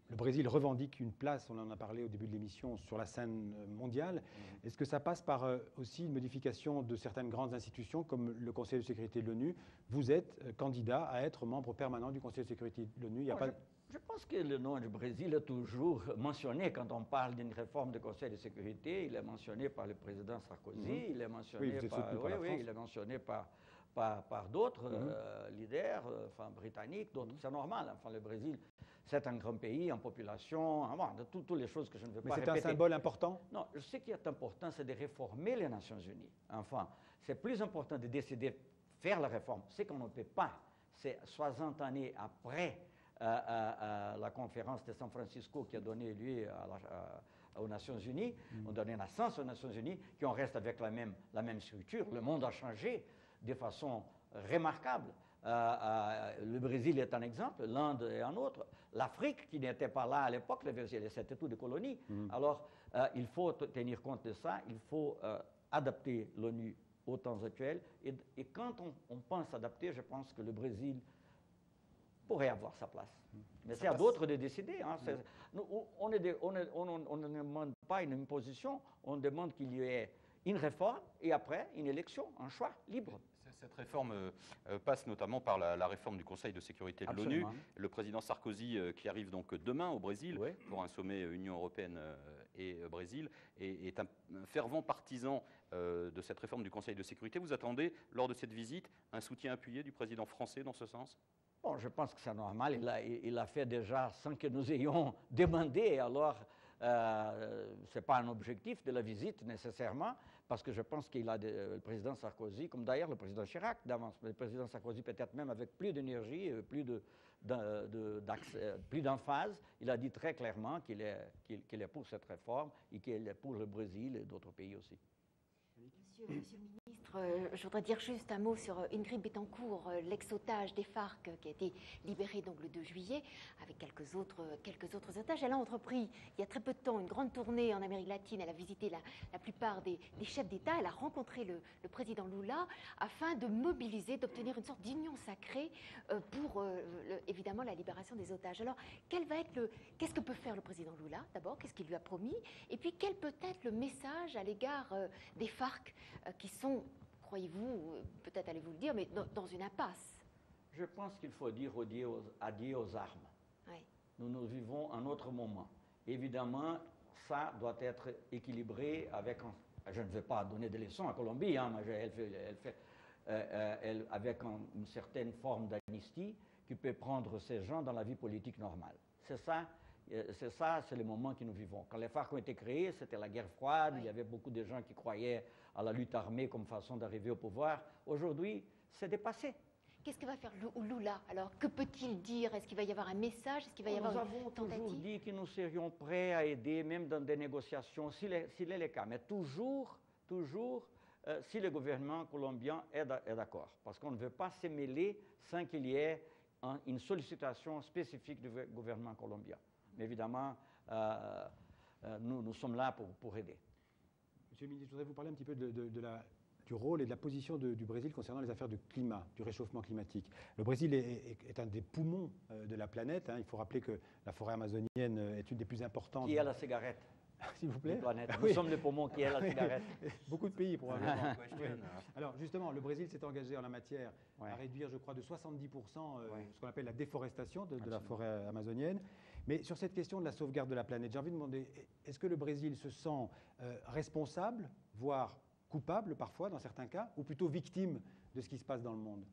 Le Brésil revendique une place, on en a parlé au début de l'émission, sur la scène mondiale. Est-ce que ça passe par aussi une modification de certaines grandes institutions comme le Conseil de sécurité de l'ONU? Vous êtes candidat à être membre permanent du Conseil de sécurité de l'ONU. Je pense que le nom du Brésil est toujours mentionné quand on parle d'une réforme du Conseil de sécurité. Il est mentionné par le président Sarkozy, il est mentionné il est mentionné par d'autres leaders britanniques, d'autres. C'est normal. Enfin, le Brésil, c'est un grand pays en population, de toutes les choses que je ne veux pas répéter. Mais c'est un symbole important? Non, ce qui est important, c'est de réformer les Nations Unies. Enfin, c'est plus important de décider de faire la réforme. Ce qu'on ne peut pas, c'est 60 années après la conférence de San Francisco qui a donné lieu aux Nations Unies, on a donné naissance aux Nations Unies, qu'on reste avec la même structure. Le monde a changé de façon remarquable. Le Brésil est un exemple, l'Inde est un autre. L'Afrique, qui n'était pas là à l'époque, c'était tout des colonies. Alors, il faut tenir compte de ça, il faut adapter l'ONU aux temps actuels. Et quand on pense adapter, je pense que le Brésil pourrait avoir sa place. Mais c'est à d'autres de décider. Hein. On ne demande pas une imposition, on demande qu'il y ait une réforme et après une élection, un choix libre. Cette réforme passe notamment par la réforme du Conseil de sécurité de l'ONU. Le président Sarkozy, qui arrive donc demain au Brésil pour un sommet Union européenne et Brésil, est un fervent partisan de cette réforme du Conseil de sécurité. Vous attendez, lors de cette visite, un soutien appuyé du président français dans ce sens? Bon, je pense que c'est normal. Il a fait déjà sans que nous ayons demandé. Alors, ce n'est pas un objectif de la visite nécessairement, parce que je pense qu'il a le président Sarkozy, comme d'ailleurs le président Chirac d'avance, le président Sarkozy peut-être même avec plus d'énergie, plus d'emphase, il a dit très clairement qu'il est pour cette réforme et qu'il est pour le Brésil et d'autres pays aussi. Monsieur le ministre, je voudrais dire juste un mot sur Ingrid Betancourt, l'ex-otage des FARC qui a été libérée donc le 2 juillet avec quelques autres otages. Elle a entrepris il y a très peu de temps une grande tournée en Amérique latine. Elle a visité la plupart des chefs d'État. Elle a rencontré le président Lula afin de mobiliser, d'obtenir une sorte d'union sacrée pour évidemment la libération des otages. Alors, qu'est-ce que peut faire le président Lula d'abord? Qu'est-ce qu'il lui a promis? Et puis, quel peut être le message à l'égard des FARC qui sont, croyez-vous, peut-être allez-vous le dire, mais dans une impasse? Je pense qu'il faut dire adieu aux armes. Oui. Nous vivons un autre moment. Évidemment, ça doit être équilibré avec... je ne vais pas donner des leçons à Colombie, hein, mais avec une certaine forme d'amnistie qui peut prendre ces gens dans la vie politique normale. C'est le moment que nous vivons. Quand les FARC ont été créés, c'était la guerre froide, il y avait beaucoup de gens qui croyaient à la lutte armée comme façon d'arriver au pouvoir. Aujourd'hui, c'est dépassé. Qu'est-ce que va faire Lula? Alors, que peut-il dire? Est-ce qu'il va y avoir un message? Est-ce qu'il va y avoir une tentative? Nous avons toujours dit que nous serions prêts à aider, même dans des négociations, s'il est le cas. Mais toujours, si le gouvernement colombien est d'accord. Parce qu'on ne veut pas se mêler sans qu'il y ait une sollicitation spécifique du gouvernement colombien. Mais évidemment, nous sommes là pour aider. Monsieur le ministre, je voudrais vous parler un petit peu du rôle et de la position du Brésil concernant les affaires du climat, du réchauffement climatique. Le Brésil est un des poumons de la planète. Hein. Il faut rappeler que la forêt amazonienne est une des plus importantes. Qui est la cigarette? S'il vous plaît. Nous sommes les poumons qui est la cigarette. Beaucoup de pays, probablement. Alors, justement, le Brésil s'est engagé en la matière à réduire, je crois, de 70% ce qu'on appelle la déforestation de la forêt amazonienne. Mais sur cette question de la sauvegarde de la planète, j'ai envie de demander, est-ce que le Brésil se sent responsable, voire coupable parfois dans certains cas, ou plutôt victime de ce qui se passe dans le monde?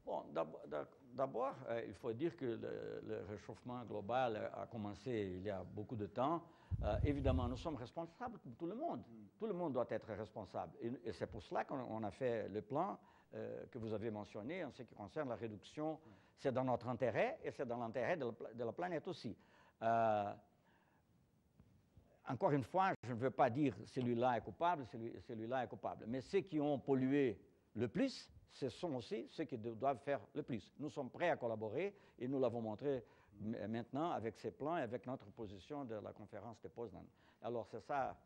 Bon, d'abord, il faut dire que le réchauffement global a commencé il y a beaucoup de temps. Évidemment, nous sommes responsables comme tout le monde. Tout le monde doit être responsable. Et c'est pour cela qu'on a fait le plan que vous avez mentionné en ce qui concerne la réduction. C'est dans notre intérêt et c'est dans l'intérêt de la planète aussi. Encore une fois, je ne veux pas dire celui-là est coupable, celui-là est coupable. Mais ceux qui ont pollué le plus, ce sont aussi ceux qui doivent faire le plus. Nous sommes prêts à collaborer et nous l'avons montré maintenant avec ces plans et avec notre position de la conférence de Poznan. Alors c'est ça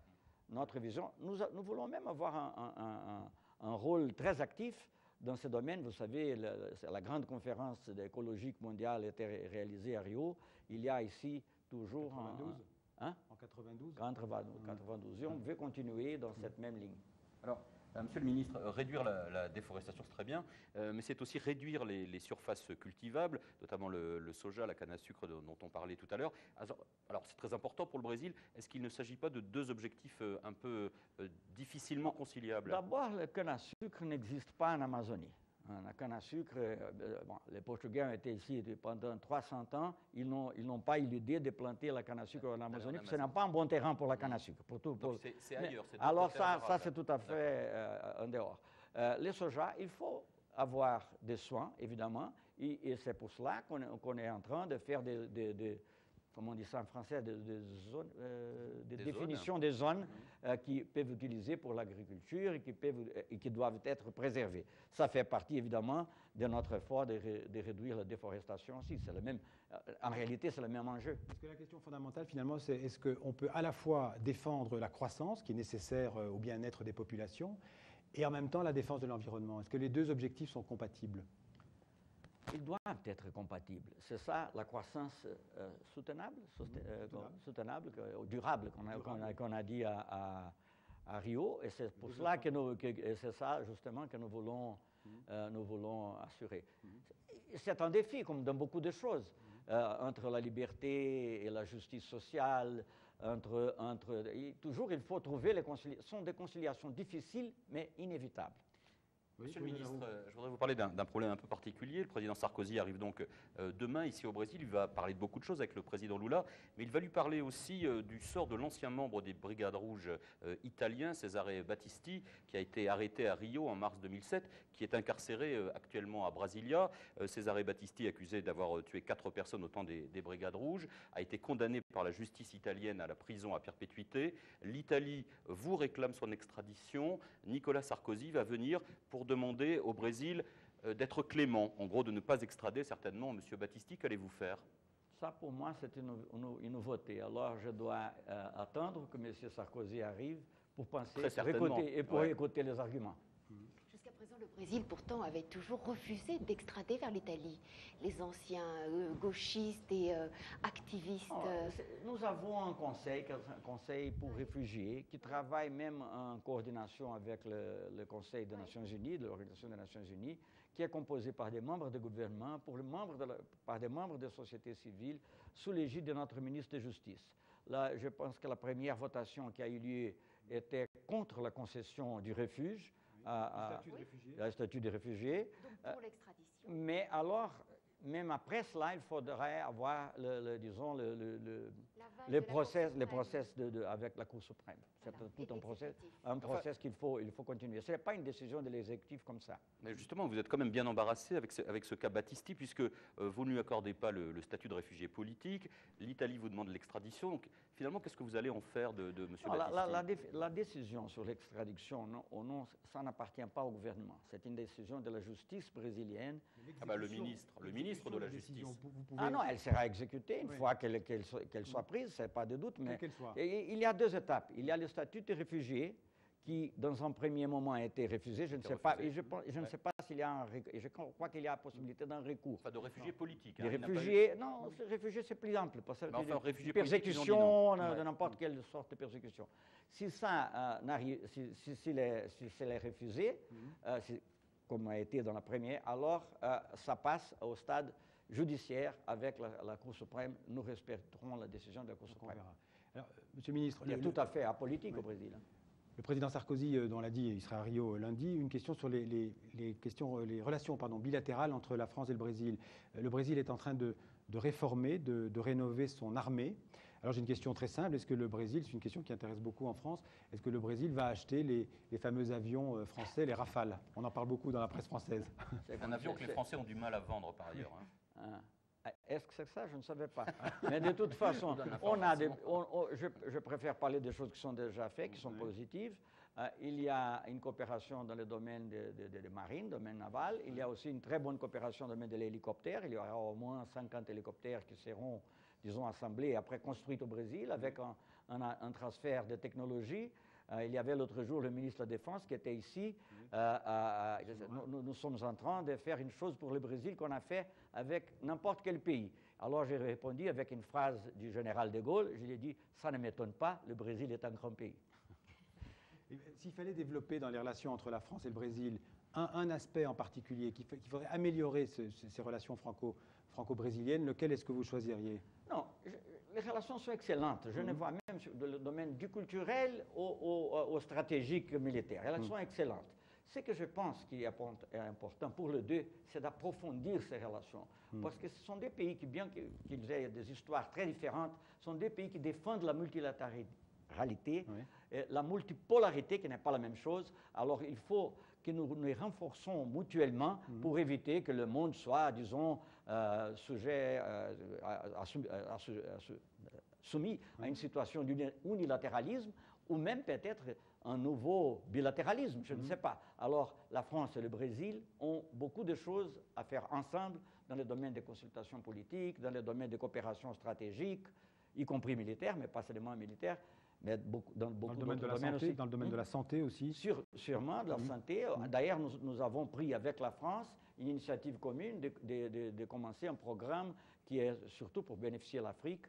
notre vision. Nous voulons même avoir un rôle très actif dans ce domaine. Vous savez, la grande conférence écologique mondiale a été réalisée à Rio. Il y a ici toujours... 92 en 92 92. Et on veut continuer dans cette même ligne. Alors, Monsieur le ministre, réduire la déforestation, c'est très bien, mais c'est aussi réduire les surfaces cultivables, notamment le soja, la canne à sucre dont on parlait tout à l'heure. Alors, c'est très important pour le Brésil. Est-ce qu'il ne s'agit pas de deux objectifs un peu difficilement conciliables? D'abord, la canne à sucre n'existe pas en Amazonie. La canne à sucre, les Portugais ont été ici pendant 300 ans. Ils n'ont pas eu l'idée de planter la canne à sucre en Amazonie, parce que ce n'est pas un bon terrain pour la canne à sucre. C'est ailleurs. Alors ça c'est tout à fait en dehors. Les soja, il faut avoir des soins, évidemment, et c'est pour cela qu'on est en train de faire comment on dit ça en français, des définitions des zones qui peuvent utiliser pour l'agriculture et qui doivent être préservées. Ça fait partie évidemment de notre effort de réduire la déforestation aussi. En réalité, c'est le même enjeu. Parce que la question fondamentale, finalement, c'est est-ce qu'on peut à la fois défendre la croissance qui est nécessaire au bien-être des populations et en même temps la défense de l'environnement? Est-ce que les deux objectifs sont compatibles? Ils doivent être compatibles. C'est ça la croissance soutenable, durable qu'on a dit à Rio. Et c'est pour cela c'est ça justement que nous voulons assurer. C'est un défi, comme dans beaucoup de choses, entre la liberté et la justice sociale. Toujours, il faut trouver les conciliations. Ce sont des conciliations difficiles, mais inévitables. Monsieur le ministre, je voudrais vous parler d'un problème un peu particulier. Le président Sarkozy arrive donc demain ici au Brésil. Il va parler de beaucoup de choses avec le président Lula, mais il va lui parler aussi du sort de l'ancien membre des Brigades Rouges italiens, Cesare Battisti, qui a été arrêté à Rio en mars 2007, qui est incarcéré actuellement à Brasilia. Cesare Battisti, accusé d'avoir tué 4 personnes au temps des Brigades Rouges, a été condamné par la justice italienne à la prison à perpétuité. L'Italie vous réclame son extradition. Nicolas Sarkozy va venir pour demander au Brésil d'être clément, en gros de ne pas extrader certainement M. Battisti. Qu'allez-vous faire? Ça, pour moi, c'est une nouveauté. Alors, je dois attendre que M. Sarkozy arrive pour penser et pour écouter les arguments. Jusqu'à présent, le Brésil, pourtant, avait toujours refusé d'extrader vers l'Italie les anciens gauchistes et activistes. Nous avons un conseil pour réfugiés qui travaille même en coordination avec le Conseil des Nations Unies, de l'Organisation des Nations Unies, qui est composé par des membres de gouvernement, par des membres de société civile, sous l'égide de notre ministre de Justice. Là, je pense que la première votation qui a eu lieu était contre la concession du refuge. Le statut de réfugié. Donc pour l'extradition. Mais alors, même après cela, il faudrait avoir, les process avec la Cour suprême. C'est tout un process qu'il faut continuer. Ce n'est pas une décision de l'exécutif comme ça. Mais justement, vous êtes quand même bien embarrassé avec ce cas Battisti, puisque vous ne lui accordez pas le statut de réfugié politique. L'Italie vous demande l'extradition. Donc, finalement, qu'est-ce que vous allez en faire de M. Battisti? La décision sur l'extradiction, ça n'appartient pas au gouvernement. C'est une décision de la justice brésilienne. Le ministre de la Justice. Non, elle sera exécutée une fois qu'elle soit prise, ce n'est pas de doute. Mais il y a 2 étapes. Il y a le statut de réfugié qui, dans un premier moment, a été refusé. Je ne sais pas. Et je ne sais pas s'il y a je crois qu'il y a la possibilité d'un recours. Pas de réfugiés politiques. Des réfugiés, non, réfugiés, c'est plus ample. Parce que réfugiés persécution, de n'importe quelle sorte de persécution. Si ça si c'est refusé, comme a été dans la première, alors ça passe au stade judiciaire avec la Cour suprême. Nous respecterons la décision de la Cour suprême. Alors, Monsieur le ministre, il est tout à fait apolitique au Brésil. Le président Sarkozy, dont on l'a dit, il sera à Rio lundi. Une question sur les relations bilatérales entre la France et le Brésil. Le Brésil est en train de réformer, de rénover son armée. Alors j'ai une question très simple. Est-ce que le Brésil, c'est une question qui intéresse beaucoup en France, est-ce que le Brésil va acheter les fameux avions français, les Rafales? On en parle beaucoup dans la presse française. C'est un avion que les Français ont du mal à vendre par ailleurs. Est-ce que c'est ça? Je ne savais pas. Mais de toute façon, je préfère parler des choses qui sont déjà faites, qui sont positives. Il y a une coopération dans le domaine de marine, domaine naval. Il y a aussi une très bonne coopération dans le domaine de l'hélicoptère. Il y aura au moins 50 hélicoptères qui seront, disons, assemblés et après construits au Brésil avec un transfert de technologie. Il y avait l'autre jour le ministre de la Défense qui était ici. Nous sommes en train de faire une chose pour le Brésil qu'on a fait avec n'importe quel pays. Alors j'ai répondu avec une phrase du général de Gaulle. Je lui ai dit, ça ne m'étonne pas, le Brésil est un grand pays. S'il fallait développer dans les relations entre la France et le Brésil un aspect en particulier, qu'il faudrait améliorer ces relations franco-brésiliennes, lequel est-ce que vous choisiriez? Non, les relations sont excellentes. Je ne vois même dans le domaine du culturel au stratégique militaire. Les relations sont excellentes. Ce que je pense qui est important pour les deux, c'est d'approfondir ces relations. Parce que ce sont des pays qui, bien qu'ils aient des histoires très différentes, sont des pays qui défendent la multilatéralité, la multipolarité qui n'est pas la même chose. Alors il faut que nous nous renforçons mutuellement pour éviter que le monde soit, disons, soumis à une situation d'unilatéralisme ou même peut-être un nouveau bilatéralisme, je ne sais pas. Alors la France et le Brésil ont beaucoup de choses à faire ensemble dans le domaine des consultations politiques, dans le domaine des coopérations stratégiques, y compris militaires, mais pas seulement militaires, mais dans beaucoup d'autres domaines aussi. Dans le domaine de la santé aussi. Sûrement, de la santé. D'ailleurs, nous avons pris avec la France une initiative commune de commencer un programme qui est surtout pour bénéficier l'Afrique,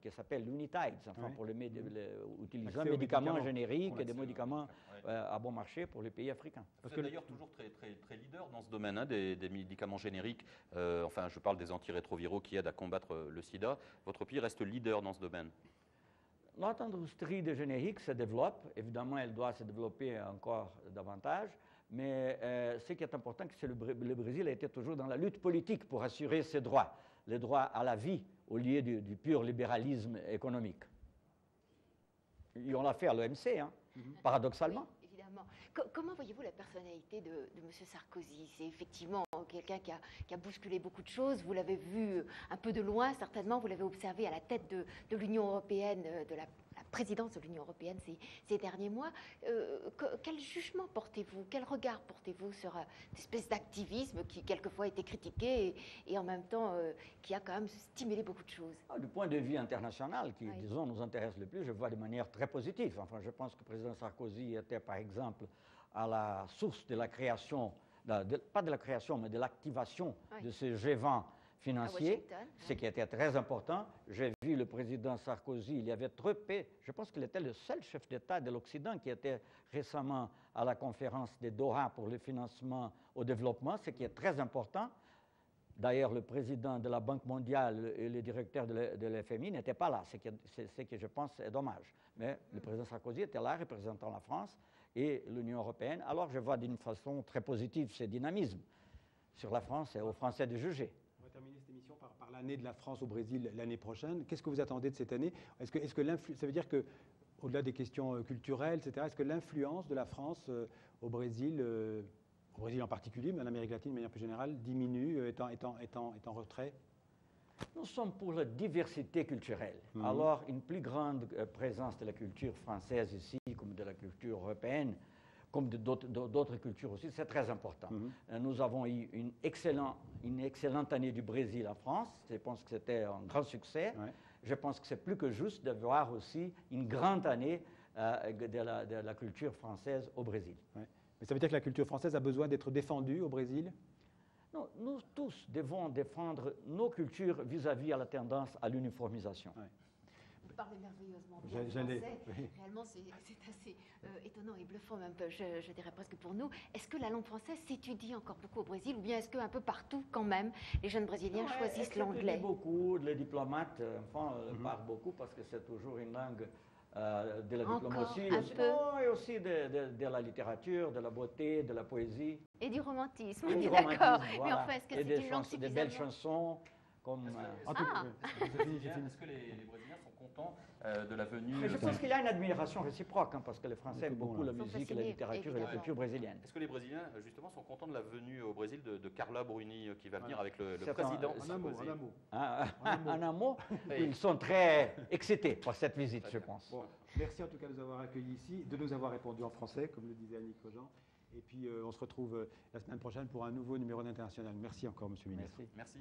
qui s'appelle l'UNITAIDS, enfin pour utiliser des médicaments génériques et des médicaments à bon marché pour les pays africains. Vous êtes d'ailleurs toujours très leader dans ce domaine des médicaments génériques. Enfin, je parle des antirétroviraux qui aident à combattre le sida. Votre pays reste leader dans ce domaine. Notre industrie de générique se développe. Évidemment, elle doit se développer encore davantage. Mais ce qui est important, c'est que le Brésil a été toujours dans la lutte politique pour assurer ses droits, les droits à la vie au lieu du pur libéralisme économique. Et on l'a fait à l'OMC, hein, paradoxalement. Oui, évidemment. Comment voyez-vous la personnalité de M. Sarkozy? C'est effectivement quelqu'un qui a bousculé beaucoup de choses. Vous l'avez vu un peu de loin, certainement. Vous l'avez observé à la tête de l'Union européenne, de la présidence de l'Union européenne ces derniers mois. Quel jugement portez-vous? Quel regard portez-vous sur cette espèce d'activisme qui, quelquefois, a été critiqué et en même temps, qui a quand même stimulé beaucoup de choses? Du point de vue international, qui, disons, nous intéresse le plus, je vois de manière très positive. Enfin, je pense que le président Sarkozy était, par exemple, à la source de la création, pas de la création, mais de l'activation de ce G20 financier, ce qui était très important. J'ai vu le président Sarkozy, il y avait trop peu, je pense qu'il était le seul chef d'État de l'Occident qui était récemment à la conférence de Doha pour le financement au développement, ce qui est très important. D'ailleurs, le président de la Banque mondiale et le directeur de l'FMI n'étaient pas là, ce que je pense est dommage. Mais le président Sarkozy était là, représentant la France et l'Union européenne. Alors, je vois d'une façon très positive ce dynamisme sur la France et aux Français de juger. On va terminer cette émission par l'année de la France au Brésil l'année prochaine. Qu'est-ce que vous attendez de cette année? Est-ce que ça veut dire que, au-delà des questions culturelles, etc., est-ce que l'influence de la France au Brésil en particulier, mais en Amérique latine de manière plus générale, diminue, est en retrait? Nous sommes pour la diversité culturelle. Alors, une plus grande présence de la culture française ici, comme de la culture européenne, comme d'autres cultures aussi, c'est très important. Nous avons eu une excellente année du Brésil en France. Je pense que c'était un grand succès. Je pense que c'est plus que juste d'avoir aussi une grande année de la culture française au Brésil. Mais ça veut dire que la culture française a besoin d'être défendue au Brésil? Non, nous tous devons défendre nos cultures vis-à-vis à la tendance à l'uniformisation. Vous parlez merveilleusement bien français. Réellement, c'est assez étonnant et bluffant, même, je dirais presque pour nous. Est-ce que la langue française s'étudie encore beaucoup au Brésil, ou bien est-ce qu'un peu partout, quand même, les jeunes Brésiliens choisissent l'anglais? Beaucoup, les diplomates parlent beaucoup parce que c'est toujours une langue de la diplomatie, et aussi de la littérature, de la beauté, de la poésie. Et du romantisme, on est d'accord. Voilà. Mais enfin, est-ce que c'est une langue suffisamment... Des belles chansons. Est-ce que les Brésiliens sont contents de la venue? Mais je pense qu'il y a une admiration réciproque, parce que les Français aiment beaucoup la musique, la littérature et la culture brésilienne. Est-ce que les Brésiliens, justement, sont contents de la venue au Brésil de Carla Bruni, qui va venir avec le président? En un mot, ils sont très excités par cette visite, je pense. Bon, merci en tout cas de nous avoir accueillis ici, de nous avoir répondu en français, comme le disait Annick Cogent. Et puis, on se retrouve la semaine prochaine pour un nouveau numéro d'International. Merci encore, Monsieur le Ministre. Merci.